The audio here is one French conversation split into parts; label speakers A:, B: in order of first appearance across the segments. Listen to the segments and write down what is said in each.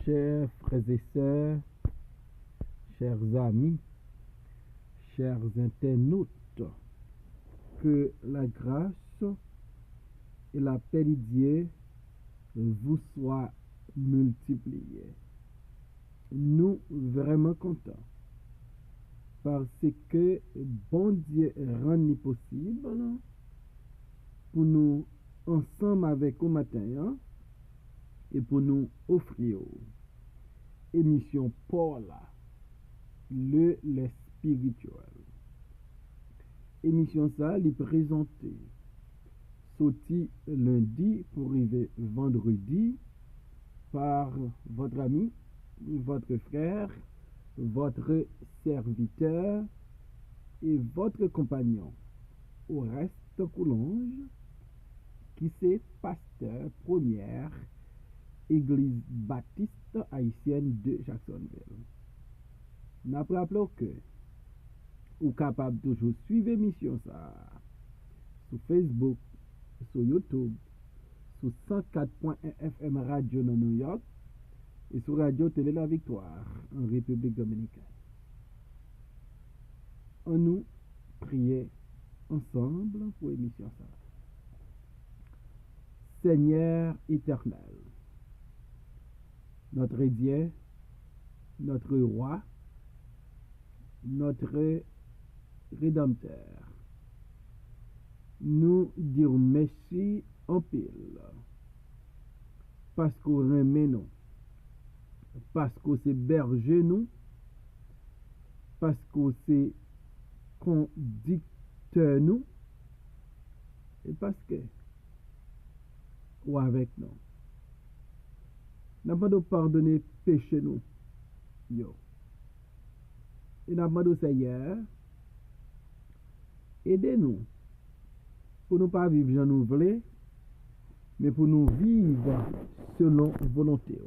A: Chers frères et sœurs, chers amis, chers internautes, que la grâce et la paix de Dieu vous soient multipliées. Nous vraiment contents parce que bon Dieu rend possible pour nous ensemble avec au matin et pour nous offrir émission Paula, le spirituel. Émission ça, est présentée sorti lundi pour arriver vendredi par votre ami, votre frère, votre serviteur et votre compagnon au reste Coulonge, qui c'est pasteur première Église baptiste haïtienne de Jacksonville. Nous rappelons que vous êtes capable de toujours suivre l'émission ça sur Facebook, sur YouTube, sur 104.1 FM Radio dans New York et sur Radio Télé La Victoire en République Dominicaine. On nous prier ensemble pour l'émission ça. Seigneur éternel, notre Dieu, notre roi, notre Rédempteur, nous disons merci en pile parce qu'on remet nous, parce qu'on c'est berger nous, parce qu'on c'est conducteur nous, et parce que ou avec nous. N'a pas de pardonner péché nous. Yo. Et n'a pas de Seigneur, aidez-nous pour ne pas vivre j'en nous voulons, mais pour nous vivre selon volonté.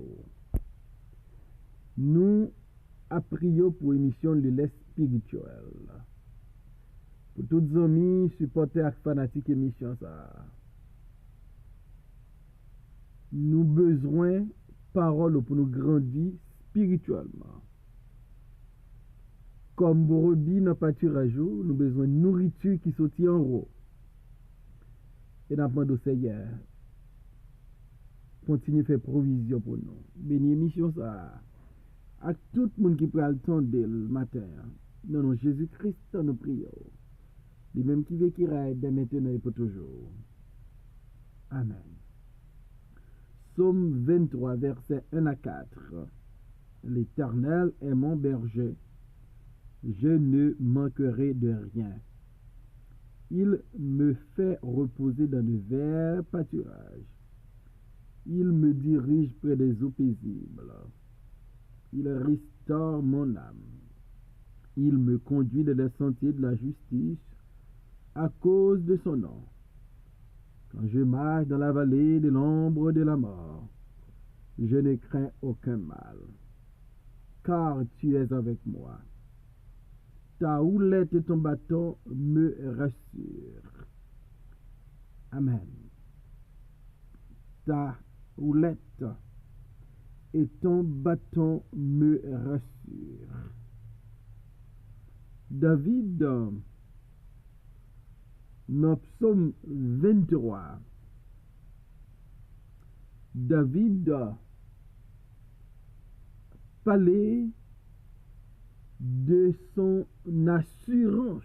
A: Nous prions pour émission le lait spirituel. Pour tous les amis, supporters et fanatiques émission ça. Nous besoin parole pour nous grandir spirituellement. Comme brebis dans pâturage, nous besoin de nourriture qui sortit en haut. Et nous demandons au Seigneur, continue à faire provision pour nous. Béni émission ça. À tout le monde qui prend le temps dès le matin. Non, non, Jésus-Christ, nous prions. Les mêmes qui veut qui règne dès maintenant et pour toujours. Amen. Psaume 23, versets 1 à 4. L'Éternel est mon berger. Je ne manquerai de rien. Il me fait reposer dans de verts pâturages. Il me dirige près des eaux paisibles. Il restaure mon âme. Il me conduit dans les sentiers de la justice à cause de son nom. Quand je marche dans la vallée de l'ombre de la mort, je ne crains aucun mal, car tu es avec moi. Ta houlette et ton bâton me rassurent. Amen. Ta houlette et ton bâton me rassurent. David, dans Psaume 23, David parlait de son assurance,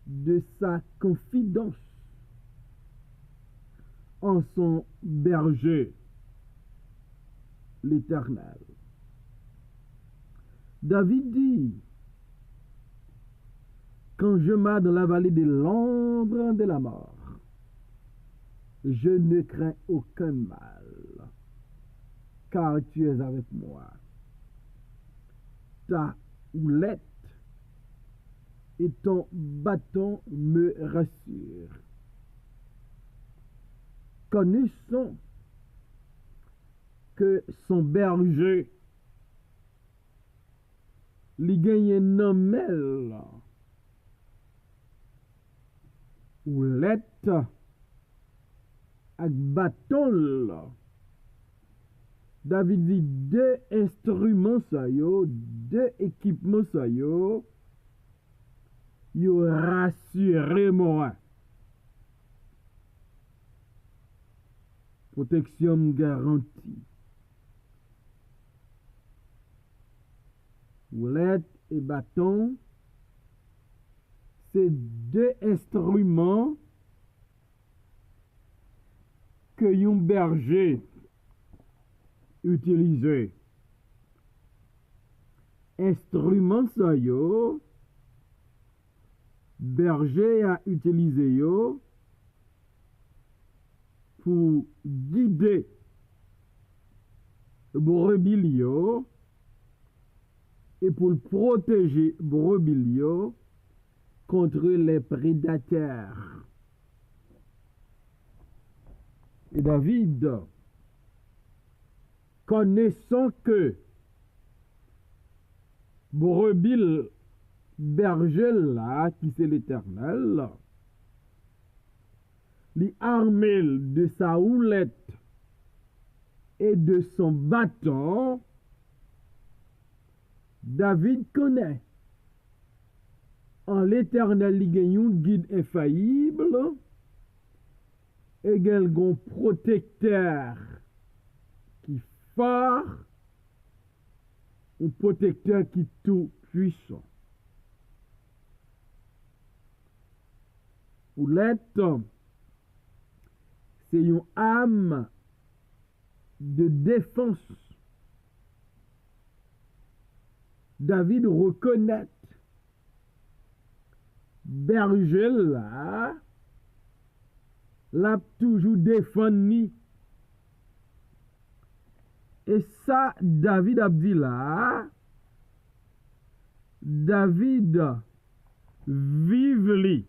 A: de sa confidence en son berger, l'Éternel. David dit, quand je marche dans la vallée de l'ombre de la mort, je ne crains aucun mal, car tu es avec moi. Ta houlette et ton bâton me rassurent. Connaissons que son berger li gagne nommel houlette ak bâton David dit deux instruments ça yo, deux équipements ça yo rassuré moi. Protection garantie. Houlette et bâton, c'est deux instruments que un berger utilise. Instrument ça yo, berger a utilisé yo pour guider brebis yo et pour protéger brebis yo contre les prédateurs. Et David, connaissant que brebis berger là, qui c'est l'Éternel, les armé de sa houlette et de son bâton, David connaît en l'Éternel il y a un guide infaillible et un protecteur qui fort, un protecteur qui tout puissant. Houlette, c'est une âme de défense. David reconnaît berger là, l'a toujours défendu. Et ça, David a dit là, David vive li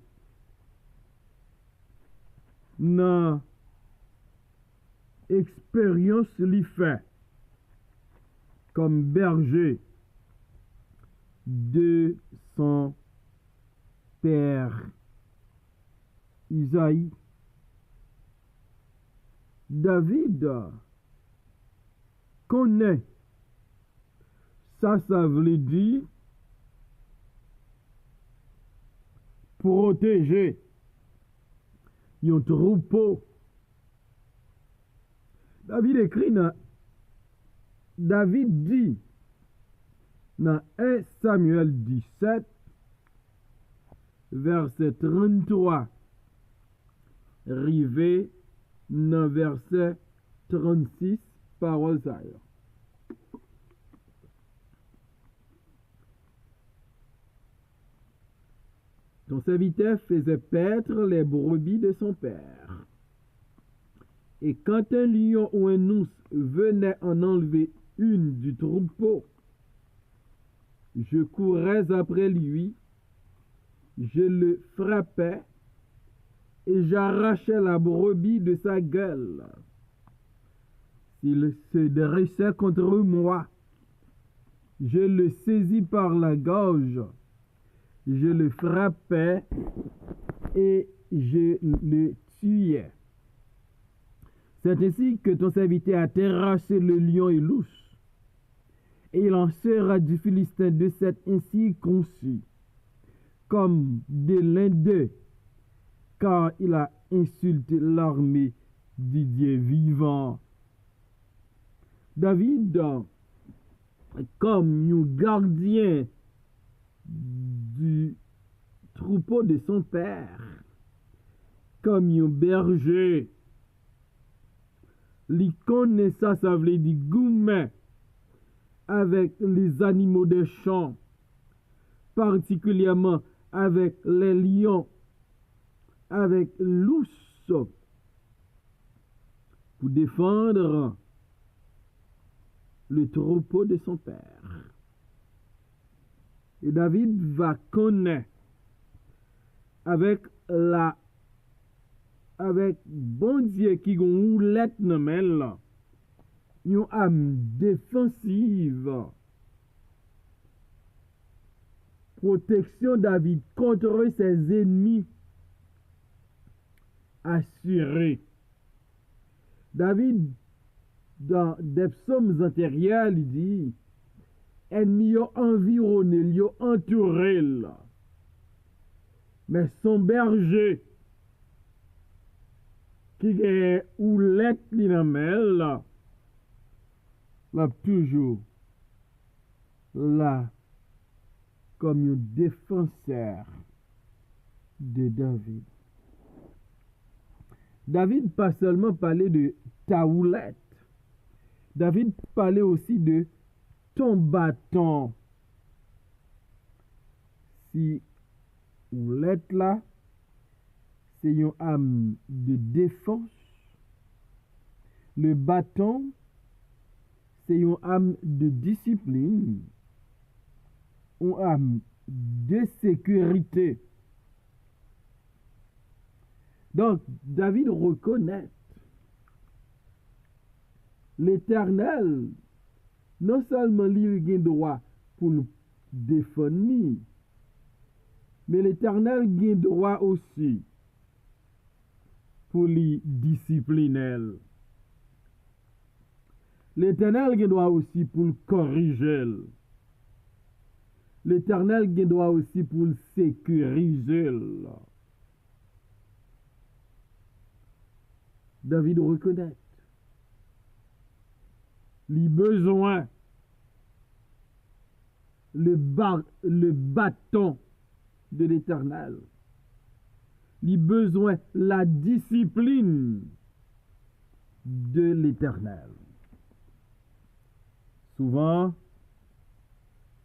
A: dans expérience li fait comme berger de son père Isaïe. David connaît ça veut dire protéger un troupeau. David écrit David dit dans 1 Samuel 17 verset 33 rivé dans verset 36 parole ça. Son serviteur faisait paître les brebis de son père. Et quand un lion ou un ours venait en enlever une du troupeau, je courais après lui, je le frappais et j'arrachais la brebis de sa gueule. S'il se dressait contre moi, je le saisis par la gorge, je le frappais et je le tuais. C'est ainsi que ton serviteur a terrassé le lion et l'ours, et il en sera du Philistin de cet ainsi conçu, comme de l'un d'eux, car il a insulté l'armée du Dieu vivant. David, comme un gardien du troupeau de son père, comme un berger, il connaît ça veut dire gourmet avec les animaux des champs, particulièrement avec les lions, avec l'ours, pour défendre le troupeau de son père. Et David va connaître avec bon Dieu qui a une houlette dans main, une âme défensive. Protection David contre ses ennemis assurée. David dans des psaumes antérieurs, il dit, ennemis ont environné, ils ont entouré, là. Mais son berger, qui est ou l'être li nan men, là, l'a toujours là comme un défenseur de David. David pas seulement parlé de ta houlette. David parlait aussi de ton bâton. Si houlette là, c'est une âme de défense. Le bâton, c'est une âme de discipline. Une âme de sécurité. Donc, David reconnaît l'Éternel, non seulement il a droit pour le défendre, mais l'Éternel a droit aussi pour les discipliner. L'Éternel a droit aussi pour le corriger. L'Éternel a droit aussi pour le sécuriser. David reconnaît les besoins, le bâton de l'Éternel, les besoins, la discipline de l'Éternel. Souvent,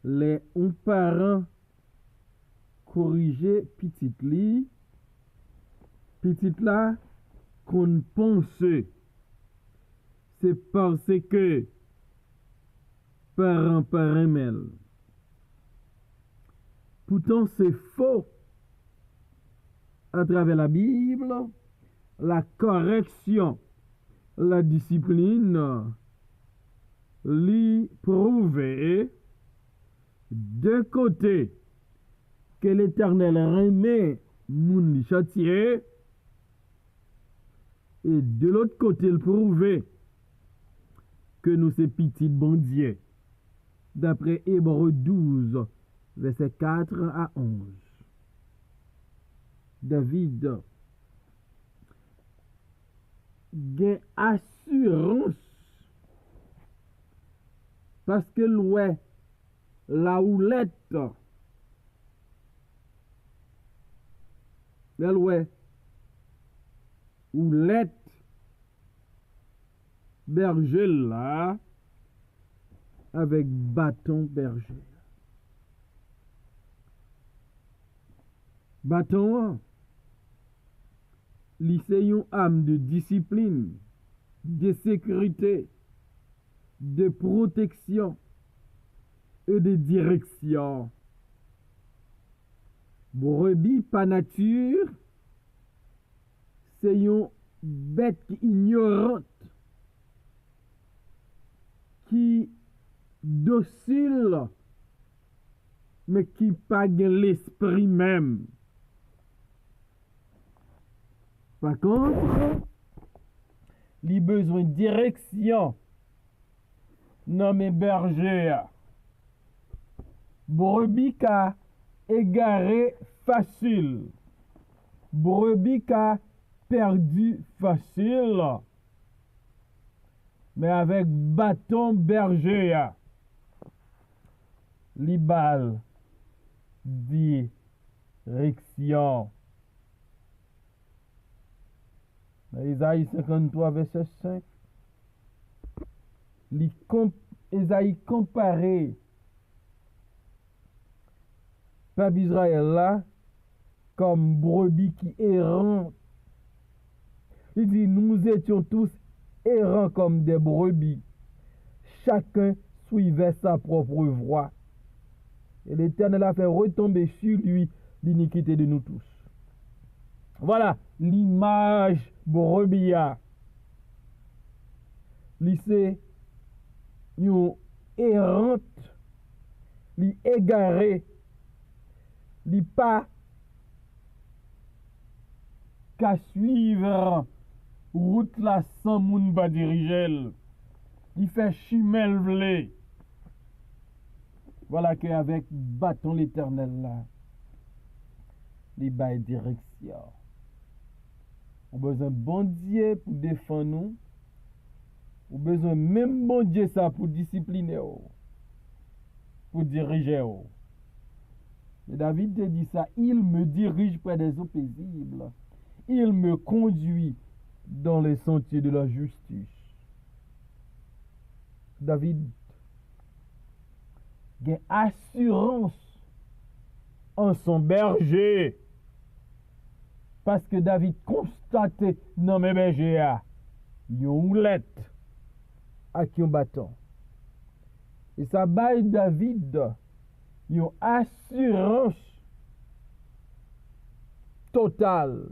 A: les parents corriger petit là qu'on pense c'est parce que parents mêle. Pourtant c'est faux. À travers la Bible, la correction, la discipline, lui prouver d'un côté que l'Éternel remet moun châtier et de l'autre côté il prouver que nous c'est petits bon Dieu d'après Hébreux 12 versets 4 à 11. David gain assurance parce que l'ouest la houlette l'ouest houlette berger là avec bâton berger. Bâton lycéon âme de discipline, de sécurité, de protection et de direction. Brebis par nature, c'est une bête ignorante qui docile mais qui pas l'esprit même. Par contre, il besoin de direction dans mes bergers. Brebis ka égaré facile. Brebis ka perdu facile. Mais avec bâton berger, li bal direction. Isaïe 53 verset 5. Isaïe comparé peuple Israël là comme brebis qui errant. Il dit nous étions tous errants comme des brebis. Chacun suivait sa propre voie. Et l'Éternel a fait retomber sur lui l'iniquité de nous tous. Voilà l'image brebia. Lycée, une errante, li égaré, li pas qu'à suivre route la sans moun ba diriger. il fait chimel vle. Voilà qu'avec bâton l'Éternel là, il bail direction. On a besoin de bon Dieu pour défendre nous. On a besoin même bon Dieu ça pour discipliner, pour diriger. Et David te dit ça, il me dirige près des eaux paisibles. Il me conduit dans les sentiers de la justice. David a assurance en son berger. Parce que David constatait dans mes bergers, il y a une houlette à qui on bâton. Et ça baille David une assurance totale,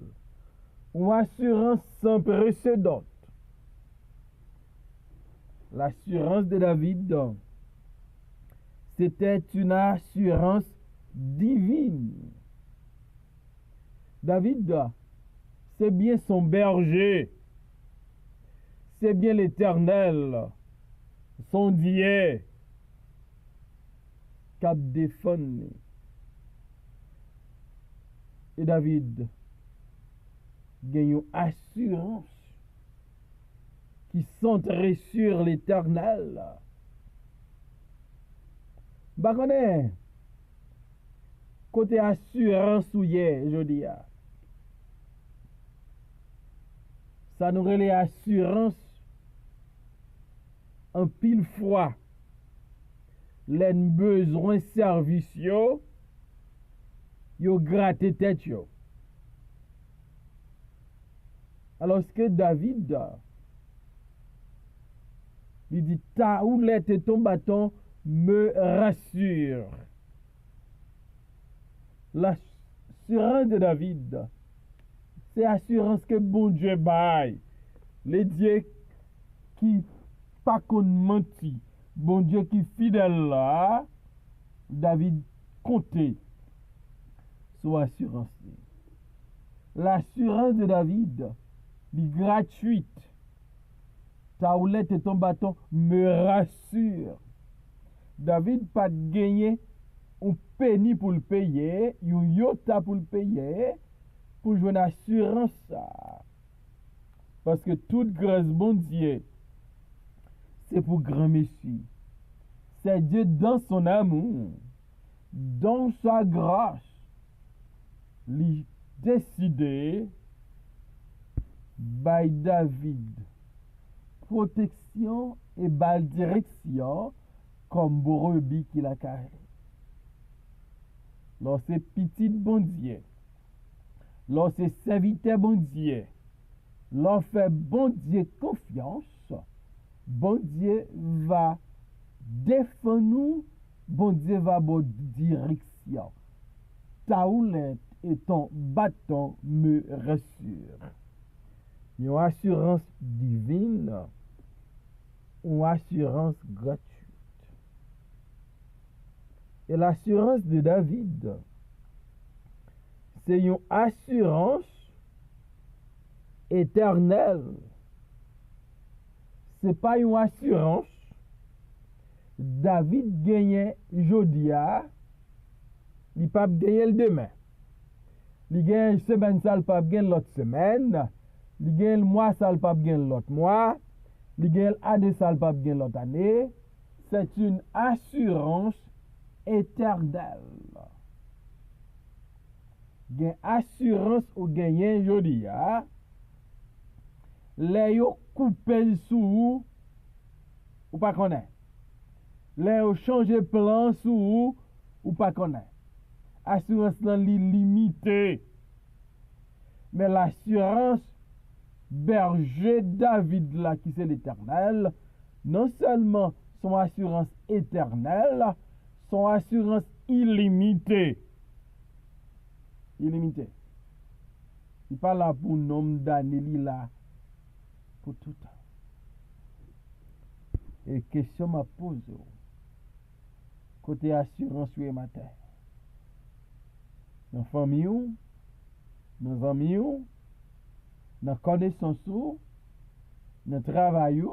A: une assurance sans précédent. L'assurance de David, c'était une assurance divine. David, c'est bien son berger, c'est bien l'Éternel, son Dieu, qui a défendu. Et David gagne une assurance qui centrée sur l'Éternel. Bah, connaît, côté assurance ou je dis, ça nous relève assurance en pile fois les besoins service yo gratte tête yo. Alors que David il dit ta houlette et ton bâton me rassure. L'assurance de David, c'est assurance que bon Dieu baille. Les dieux qui pas qu'on menti, bon Dieu qui fidèle là, David comptait sur assurance. L'assurance de David est gratuite. Ta houlette et ton bâton me rassurent. David pas gagné un penny pour le payer, un yota pour le payer, pour jouer une assurance. Parce que toute grâce, bon Dieu, c'est pour grand Messie. C'est Dieu dans son amour, dans sa grâce, lui décidé by David protection et belle direction comme brebis qu'il a carré. Lorsque petit bon Dieu, lorsque serviteur bon Dieu, lorsque bon Dieu confiance, bon Dieu va défendre nous, bon Dieu va bonne direction. Ta houlette et ton bâton me rassurent. Une assurance divine, une assurance gratuite. Et l'assurance de David, c'est une assurance éternelle. Ce n'est pas une assurance. David gagnait jodia, il pas gagner le demain. Il gagne semaine ça, il pas gagner l'autre semaine. Il gagne le mois ça, il pas gagner l'autre mois. Il gagne l'année ça, il pas gagner l'autre année. C'est une assurance éternelle. Gagne assurance ou gagner jodia. Les yo coupé sous ou pas connaît. Les yo changer plan sous ou pas connaît. Assurance là limité. Mais l'assurance berger David là qui c'est l'Éternel, non seulement son assurance éternelle, son assurance illimitée. Illimitée. Il pas là pour nombre d'années là pour tout temps. Et question m'a pose côté assurance sur matin. Dans la famille, dans les amis, dans la connaissance, dans le travail,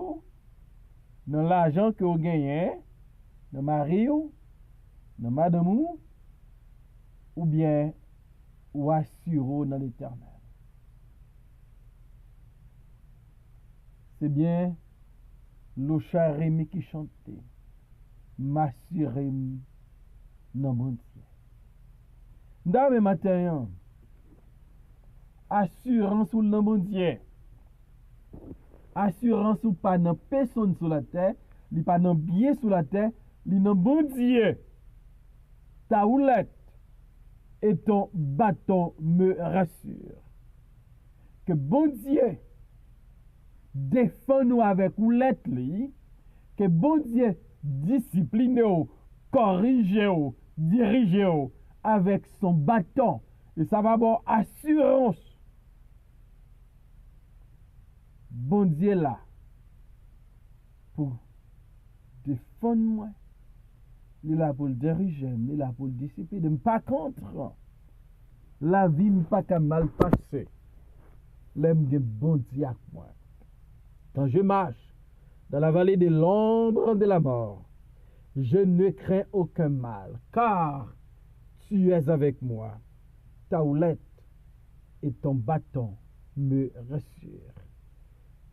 A: dans l'argent que vous gagnez, dans mari dans madame ou bien ou assuré dans l'éternel. C'est bien le Rémi qui chantait, m'assurer dans mon Dieu. Dans mes matins, assurance ou dans mon Dieu. Assurance ou pas dans personne sur la terre, li pas dans bien sur la terre, li dans bon Dieu. Ta houlette et ton bâton me rassurent. Que bon Dieu défend nous avec houlette li, que bon Dieu discipline ou, corrige ou, dirige ou avec son bâton. Et ça va avoir assurance. Bon Dieu là, pour défendre moi, il est là pour le diriger, il est là pour le discipliner. Pas contre, la vie n'est pas qu'à mal passer. L'aime de bon Dieu avec moi. Quand je marche dans la vallée de l'ombre de la mort, je ne crains aucun mal, car tu es avec moi. Ta houlette et ton bâton me rassurent.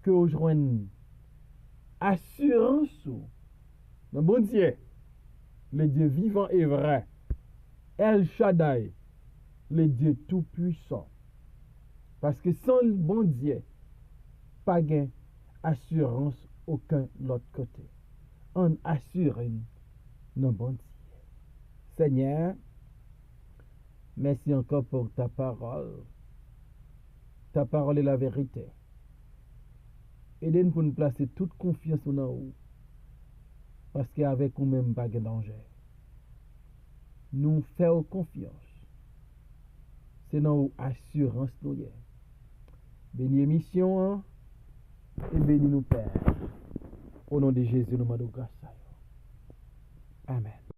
A: Que je joigne assurance dans bon Dieu, le Dieu vivant et vrai, El Shaddai, le Dieu tout-puissant. Parce que sans le bon Dieu, pas gain assurance aucun l'autre côté. On assure non bon Dieu. Seigneur, merci encore pour ta parole. Ta parole est la vérité. Aidez-nous pour nous placer toute confiance en nous. Parce qu'avec nous-mêmes, pas de danger. Nous faisons confiance. C'est notre assurance. Bénis l'émission et bénis nous, Père. Au nom de Jésus, nous demandons grâce. Amen.